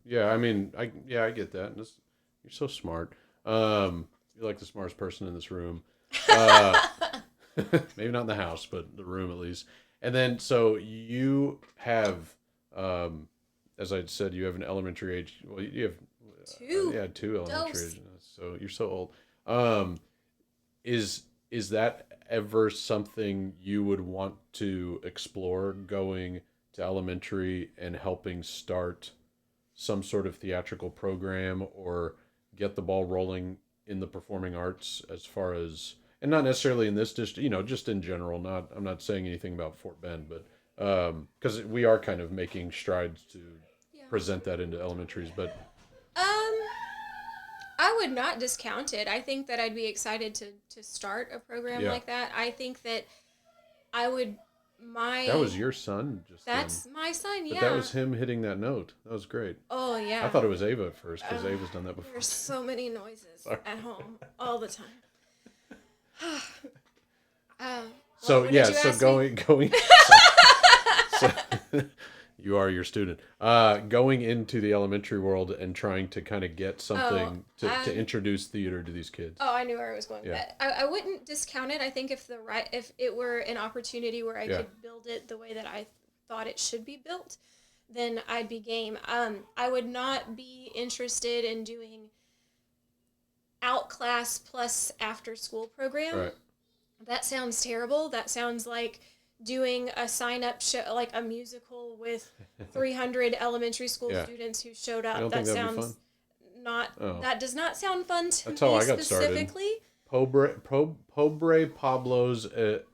Speaker 4: Yeah, I mean, I get that. You're so smart. You're like the smartest person in this room. Maybe not in the house, but the room at least. And then, so you have, as I said, you have an elementary age. Well, you have two elementary age. So you're so old. Is that ever something you would want to explore, going to elementary and helping start some sort of theatrical program or get the ball rolling in the performing arts as far as, and not necessarily in this district, just in general, I'm not saying anything about Fort Bend, but because we are kind of making strides to present that into elementaries, but
Speaker 5: I would not discount it. I think that I'd be excited to start a program like that. I think that I would
Speaker 4: that was your son just
Speaker 5: that's
Speaker 4: then.
Speaker 5: My son,
Speaker 4: But that was him hitting that note. That was great.
Speaker 5: Oh yeah,
Speaker 4: I thought it was Ava at first because Ava's done that before.
Speaker 5: There's so many noises at home all the time.
Speaker 4: So going so, you are your student. Going into the elementary world and trying to kind of get something to introduce theater to these kids.
Speaker 5: Oh, I knew where I was going with that. I wouldn't discount it. I think if it were an opportunity where I could build it the way that I thought it should be built, then I'd be game. I would not be interested in doing outclass plus after school program.
Speaker 4: Right.
Speaker 5: That sounds terrible. That sounds like doing a sign-up show, like a musical with 300 elementary school students who showed up. That sounds not. Oh. That does not sound fun to
Speaker 4: That's
Speaker 5: me
Speaker 4: how I got
Speaker 5: specifically.
Speaker 4: Started. Pobre Pablo's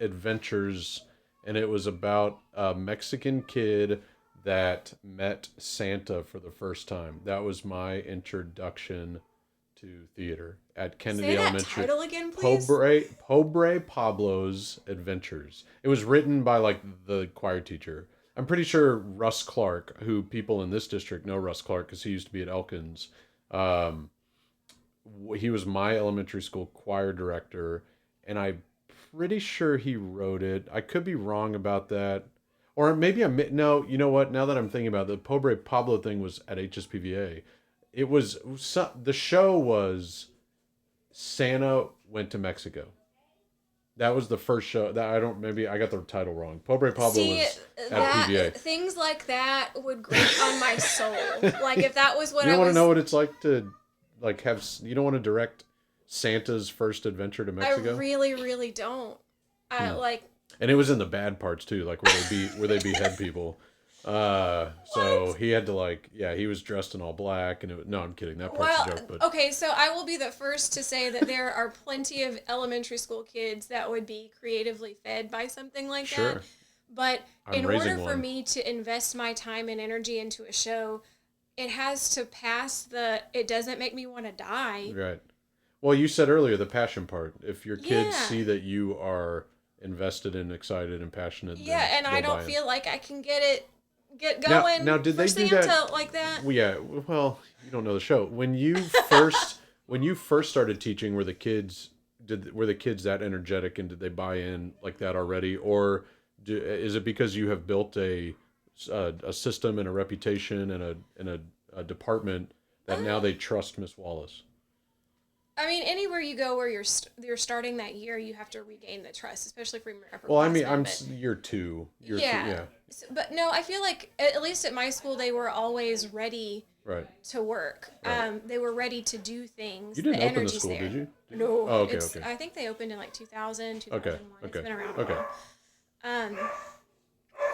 Speaker 4: Adventures, and it was about a Mexican kid that met Santa for the first time. That was my introduction to theater at Kennedy Elementary.
Speaker 5: Say that title again, please.
Speaker 4: Pobre Pablo's Adventures. It was written by like the choir teacher. I'm pretty sure Russ Clark, who people in this district know Russ Clark because he used to be at Elkins. He was my elementary school choir director, and I'm pretty sure he wrote it. I could be wrong about that. Or maybe no, you know what? Now that I'm thinking about it, the Pobre Pablo thing was at HSPVA. The show was Santa Went to Mexico. That was the first show. Maybe I got the title wrong. Pobre Pablo was at PVA.
Speaker 5: Things like that would grate on my soul. Like if that was what
Speaker 4: you don't want to know what it's like to have. You don't want to direct Santa's first adventure to Mexico.
Speaker 5: I really, really don't.
Speaker 4: And it was in the bad parts too, like where they behead people. So he had to he was dressed in all black, and no, I'm kidding. That part's a joke. But
Speaker 5: okay, so I will be the first to say that there are plenty of elementary school kids that would be creatively fed by something like that. But in order for me to invest my time and energy into a show, it has to pass it doesn't make me want to die.
Speaker 4: Right. Well, you said earlier the passion part. If your kids see that you are invested and excited and passionate,
Speaker 5: and I don't feel like I can get going.
Speaker 4: Now, did they do that
Speaker 5: like that?
Speaker 4: Well, yeah. Well, you don't know the show. When you first started teaching, were the kids that energetic, and did they buy in like that already, or is it because you have built a system and a reputation and a department that now they trust Miss Wallace?
Speaker 5: I mean, anywhere you go where you're starting that year, you have to regain the trust, especially from your upper.
Speaker 4: Well, I mean, I'm year two.
Speaker 5: Yeah. So, but no, I feel like at least at my school, they were always ready to work. Right. They were ready to do things.
Speaker 4: You didn't open the school, did you?
Speaker 5: No.
Speaker 4: Oh, okay.
Speaker 5: I think they opened in like 2000, 2001. Okay. It's been around a while.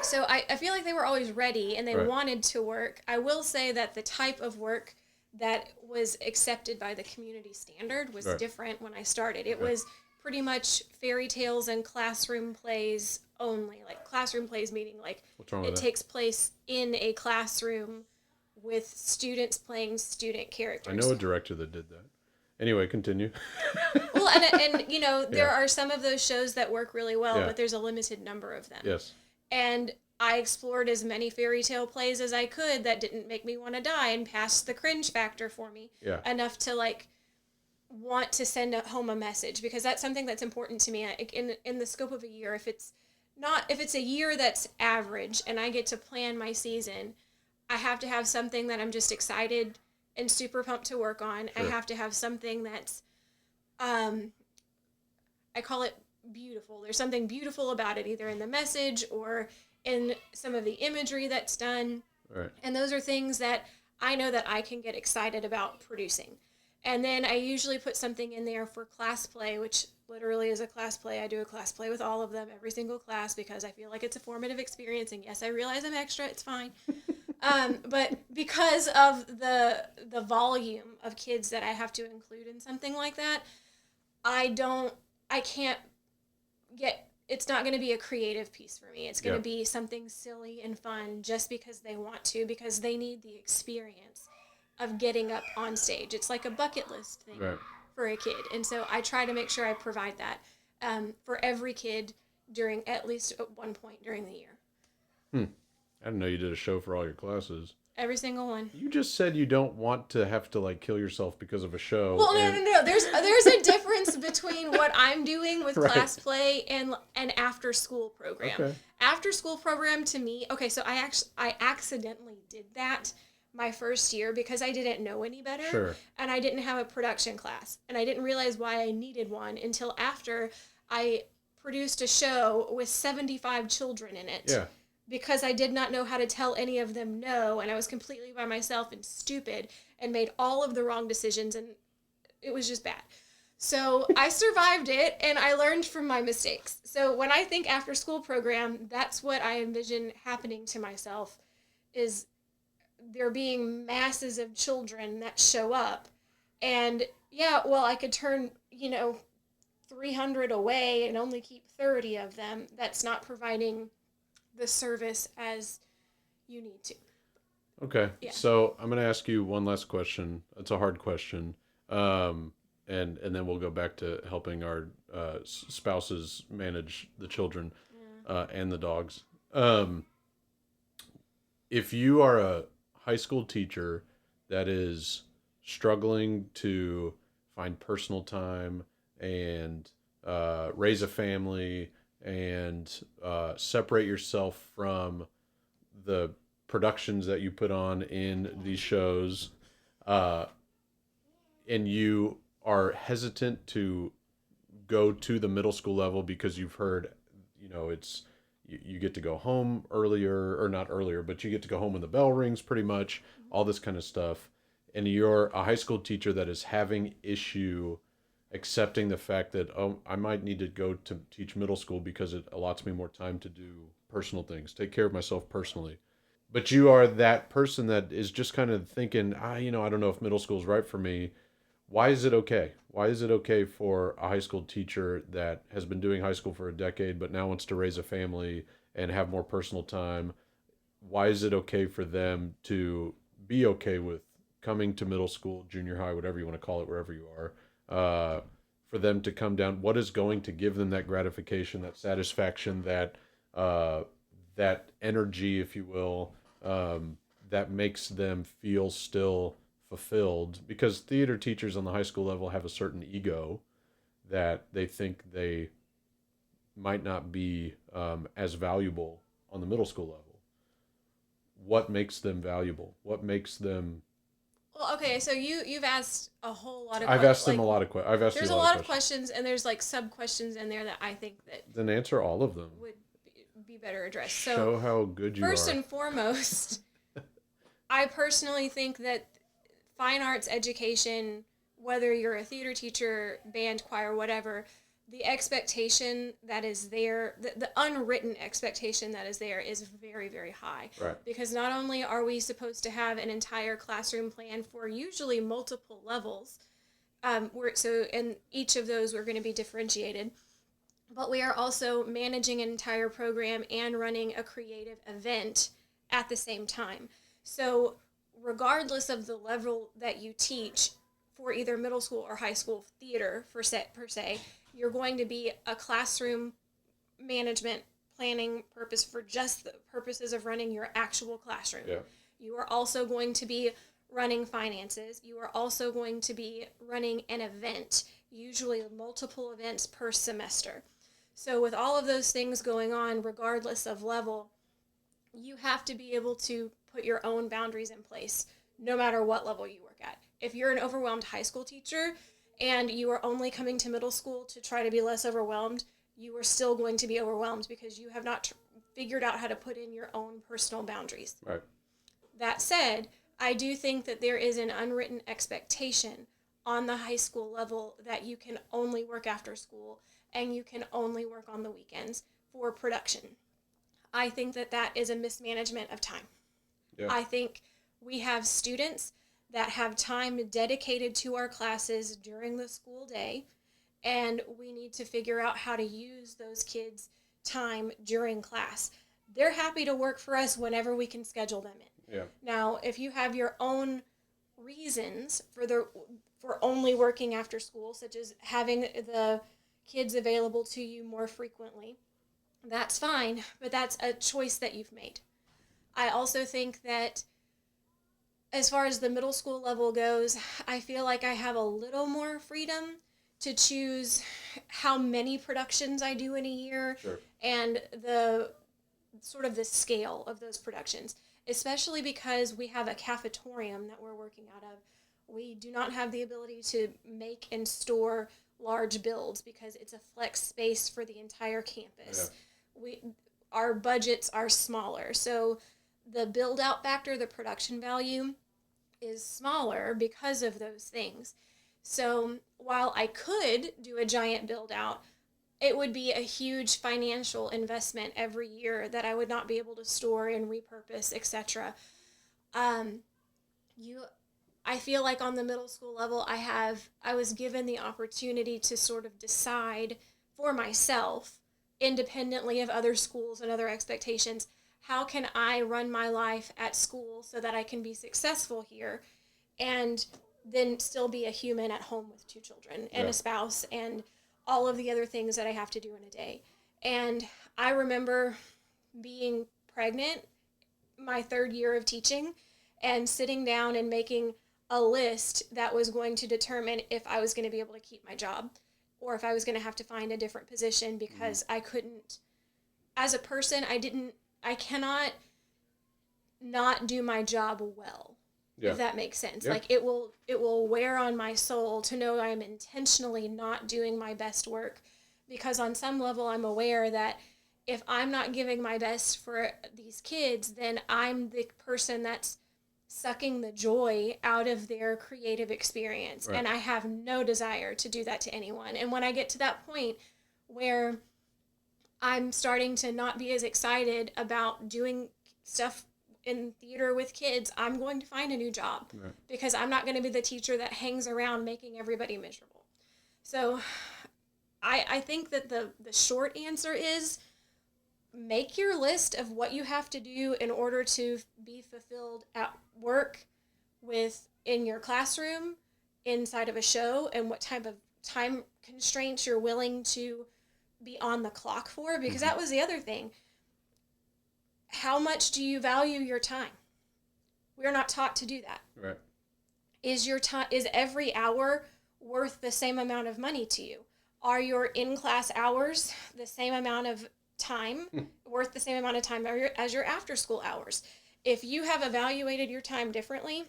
Speaker 5: So I feel like they were always ready and they wanted to work. I will say that the type of work that was accepted by the community standard was different when I started. It was pretty much fairy tales and classroom plays only. Like classroom plays meaning like
Speaker 4: What's wrong with
Speaker 5: it
Speaker 4: that?
Speaker 5: takes place in a classroom with students playing student characters.
Speaker 4: I know a director that did that. Anyway, continue.
Speaker 5: Well, and you know, there
Speaker 4: Yeah.
Speaker 5: are some of those shows that work really well,
Speaker 4: Yeah.
Speaker 5: but there's a limited number of them.
Speaker 4: Yes.
Speaker 5: And I explored as many fairy tale plays as I could that didn't make me want to die and passed the cringe factor for me
Speaker 4: Yeah.
Speaker 5: enough to like want to send home a message, because that's something that's important to me. In the scope of a year, if it's a year that's average and I get to plan my season, I have to have something that I'm just excited and super pumped to work on.
Speaker 4: Sure.
Speaker 5: I have to have something that's I call it beautiful. There's something beautiful about it, either in the message or in some of the imagery that's done.
Speaker 4: Right.
Speaker 5: And those are things that I know that I can get excited about producing. And then I usually put something in there for class play, which literally is a class play. I do a class play with all of them, every single class, because I feel like it's a formative experience. And yes, I realize I'm extra. It's fine. But because of the volume of kids that I have to include in something like that, I can't get, it's not going to be a creative piece for me. It's going to be something silly and fun just because they want to, because they need the experience of getting up on stage. It's like a bucket list thing for a kid. And so I try to make sure I provide that for every kid during at least at one point during the year.
Speaker 4: I didn't know you did a show for all your classes.
Speaker 5: Every single one.
Speaker 4: You just said you don't want to have to like kill yourself because of a show.
Speaker 5: Well, no. There's a difference between what I'm doing with class play and an after school program.
Speaker 4: Okay.
Speaker 5: After school program to me, okay, so I accidentally did that my first year because I didn't know any better.
Speaker 4: Sure.
Speaker 5: And I didn't have a production class. And I didn't realize why I needed one until after I produced a show with 75 children in it.
Speaker 4: Yeah.
Speaker 5: Because I did not know how to tell any of them no, and I was completely by myself and stupid and made all of the wrong decisions, and it was just bad. So I survived it, and I learned from my mistakes. So when I think after school program, that's what I envision happening to myself, is there being masses of children that show up. And yeah, well, I could turn, 300 away and only keep 30 of them. That's not providing the service as you need to.
Speaker 4: Okay.
Speaker 5: Yeah.
Speaker 4: So I'm going to ask you one last question. It's a hard question. And then we'll go back to helping our spouses manage the children and the dogs. If you are a high school teacher that is struggling to find personal time and raise a family and separate yourself from the productions that you put on in these shows, and you are hesitant to go to the middle school level because you've heard, it's you get to go home earlier, or not earlier, but you get to go home when the bell rings, pretty much, all this kind of stuff, and you're a high school teacher that is having issue accepting the fact that, I might need to go to teach middle school because it allots me more time to do personal things, take care of myself personally. But you are that person that is just kind of thinking, I don't know if middle school is right for me. Why is it okay? Why is it okay for a high school teacher that has been doing high school for a decade but now wants to raise a family and have more personal time? Why is it okay for them to be okay with coming to middle school, junior high, whatever you want to call it, wherever you are, for them to come down? What is going to give them that gratification, that satisfaction, that energy, if you will, that makes them feel still fulfilled? Because theater teachers on the high school level have a certain ego that they think they might not be as valuable on the middle school level. What makes them valuable? What makes them...
Speaker 5: Well, okay, so you've asked a whole lot of
Speaker 4: I've
Speaker 5: questions.
Speaker 4: asked them a lot of questions.
Speaker 5: There's a lot of questions, and there's like sub-questions in there that I think that
Speaker 4: Then answer all of them.
Speaker 5: would be better addressed.
Speaker 4: Show how good you
Speaker 5: first
Speaker 4: are.
Speaker 5: and foremost, I personally think that fine arts education, whether you're a theater teacher, band, choir, whatever, the expectation that is there, the unwritten expectation that is there is very, very high.
Speaker 4: Right.
Speaker 5: Because not only are we supposed to have an entire classroom plan for usually multiple levels, in each of those we're going to be differentiated, but we are also managing an entire program and running a creative event at the same time. So regardless of the level that you teach for either middle school or high school theater per se, you're going to be a classroom management planning purpose for just the purposes of running your actual classroom.
Speaker 4: Yeah.
Speaker 5: You are also going to be running finances. You are also going to be running an event, usually multiple events per semester. So with all of those things going on, regardless of level, you have to be able to put your own boundaries in place, no matter what level you work at. If you're an overwhelmed high school teacher and you are only coming to middle school to try to be less overwhelmed, you are still going to be overwhelmed because you have not figured out how to put in your own personal boundaries.
Speaker 4: Right.
Speaker 5: That said, I do think that there is an unwritten expectation on the high school level that you can only work after school and you can only work on the weekends for production. I think that that is a mismanagement of time.
Speaker 4: Yeah.
Speaker 5: I think we have students that have time dedicated to our classes during the school day, and we need to figure out how to use those kids' time during class. They're happy to work for us whenever we can schedule them in.
Speaker 4: Yeah.
Speaker 5: Now, if you have your own reasons for only working after school, such as having the kids available to you more frequently, that's fine, but that's a choice that you've made. I also think that as far as the middle school level goes, I feel like I have a little more freedom to choose how many productions I do in a year.
Speaker 4: Sure.
Speaker 5: And the sort of the scale of those productions, especially because we have a cafetorium that we're working out of. We do not have the ability to make and store large builds because it's a flex space for the entire campus. Yeah. Our budgets are smaller, so the build out factor, the production value, is smaller because of those things. So while I could do a giant build out, it would be a huge financial investment every year that I would not be able to store and repurpose, etc. I feel like on the middle school level, I was given the opportunity to sort of decide for myself, independently of other schools and other expectations, how can I run my life at school so that I can be successful here and then still be a human at home with 2 children and a spouse and all of the other things that I have to do in a day. And I remember being pregnant my 3rd year of teaching and sitting down and making a list that was going to determine if I was going to be able to keep my job or if I was going to have to find a different position because I couldn't, as a person, I cannot not do my job well. Yeah. If that makes sense. Yeah. Like it will wear on my soul to know I am intentionally not doing my best work because on some level I'm aware that if I'm not giving my best for these kids, then I'm the person that's sucking the joy out of their creative experience. Right. And I have no desire to do that to anyone. And when I get to that point where I'm starting to not be as excited about doing stuff in theater with kids, I'm going to find a new job because I'm not going to be the teacher that hangs around making everybody miserable. So I think that the short answer is make your list of what you have to do in order to be fulfilled at work, in your classroom, inside of a show, and what type of time constraints you're willing to be on the clock for, because that was the other thing. How much do you value your time? We're not taught to do that.
Speaker 4: Right.
Speaker 5: Is every hour worth the same amount of money to you? Are your in-class hours the same amount of time, worth the same amount of time as your after-school hours? If you have evaluated your time differently,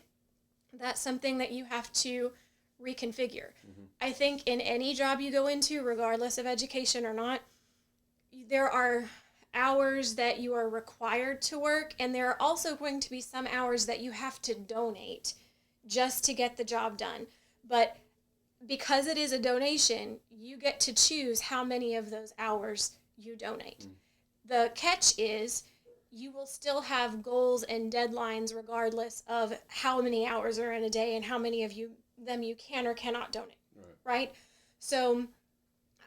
Speaker 5: that's something that you have to reconfigure. I think in any job you go into, regardless of education or not, there are hours that you are required to work, and there are also going to be some hours that you have to donate just to get the job done. But because it is a donation, you get to choose how many of those hours you donate. The catch is you will still have goals and deadlines regardless of how many hours are in a day and how many of you them you can or cannot donate, right? So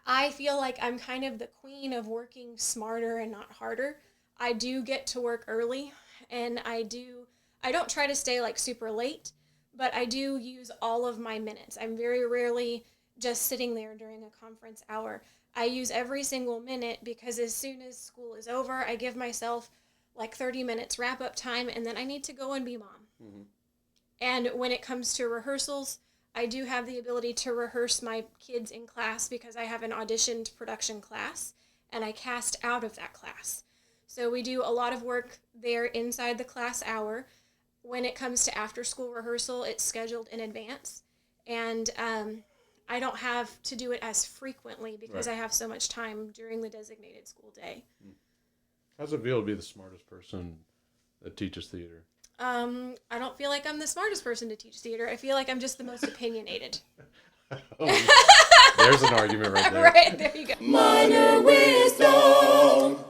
Speaker 5: I feel like I'm kind of the queen of working smarter and not harder. I do get to work early, and I don't try to stay like super late, but I do use all of my minutes. I'm very rarely just sitting there during a conference hour. I use every single minute because as soon as school is over, I give myself like 30 minutes wrap up time, and then I need to go and be mom. Mm-hmm. And when it comes to rehearsals, I do have the ability to rehearse my kids in class because I have an auditioned production class, and I cast out of that class. So we do a lot of work there inside the class hour. When it comes to after school rehearsal, it's scheduled in advance. And I don't have to do it as frequently because I have so much time during the designated school day.
Speaker 4: How's it feel to be the smartest person that teaches theater?
Speaker 5: I don't feel like I'm the smartest person to teach theater. I feel like I'm just the most opinionated.
Speaker 4: There's an argument right there.
Speaker 5: Right, there you go.
Speaker 3: Minor wisdom.